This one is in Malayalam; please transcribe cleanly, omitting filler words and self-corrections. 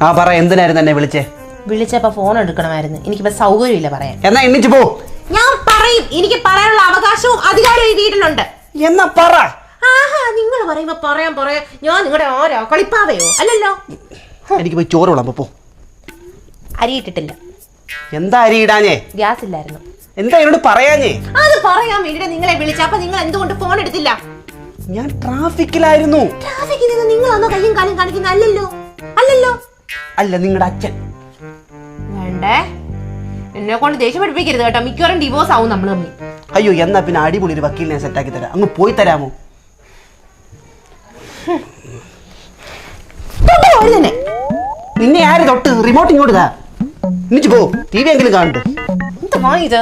ആ പറ, എന്തിനായിരുന്നു എന്നെ വിളിച്ചേ? വിളിച്ചപ്പോ ഫോൺ എടുക്കണമായിരുന്നു. എനിക്കിപ്പോ സൗകര്യമില്ല പറയാൻ. എന്നാ എണ്ണിച്ചു പോ. ഞാൻ പറയും, എനിക്ക് പറയാനുള്ള അവകാശവും അധികാരവും ഈ വീട്ടിലുണ്ട്. എന്നാ പറ. ആഹാ, നിങ്ങൾ പറയുമ്പോ പറയാൻ ഞാൻ നിങ്ങളുടെ ആരോ കളിപ്പാവയോ? അല്ലല്ലോ. എനിക്ക് പോയി ചോറ് വിളമ്പോ പോ. അരി ഇട്ടിട്ടില്ല. എന്താ അരി ഇടാഞ്ഞേ? ഗ്യാസ് ഇല്ലായിരുന്നു. എന്താ എന്നോട് പറയാഞ്ഞേ? അത് പറയാൻ വേണ്ടിട്ട് നിങ്ങളെ വിളിച്ച. അപ്പൊ നിങ്ങൾ എന്തുകൊണ്ട് ഫോൺ എടുത്തില്ല? ഞാൻ ട്രാഫിക്കിലായിരുന്നു. ട്രാഫിക്കിൽ നിന്ന് നിങ്ങളൊന്നോ കയ്യും കാലും കാണിക്കുന്ന അല്ലല്ലോ. അല്ല, നിങ്ങളുടെ അച്ഛൻ. വേണ്ടേ, എന്നെ കൊണ്ട് ദേഷ്യം പഠിപ്പിക്കരുത് കേട്ടോ. മിക്കവാറും ഡിവോഴ്സ് ആവും നമ്മൾ തമ്മിൽ. അയ്യോ, എന്നാ പിന്നെ അടിപൊളി ഒരു വക്കീലിനെ സെറ്റാക്കി തരാം. അങ്ങ് പോയി തരാമോ? തന്നെ നിന്നെ ആര് തൊട്ട്? റിമോട്ട് ഇങ്ങോട്ട് താ. എന്നിട്ട് പോ. ടി വി എങ്കിലും കാണട്ടെ. എന്താ ഇത്?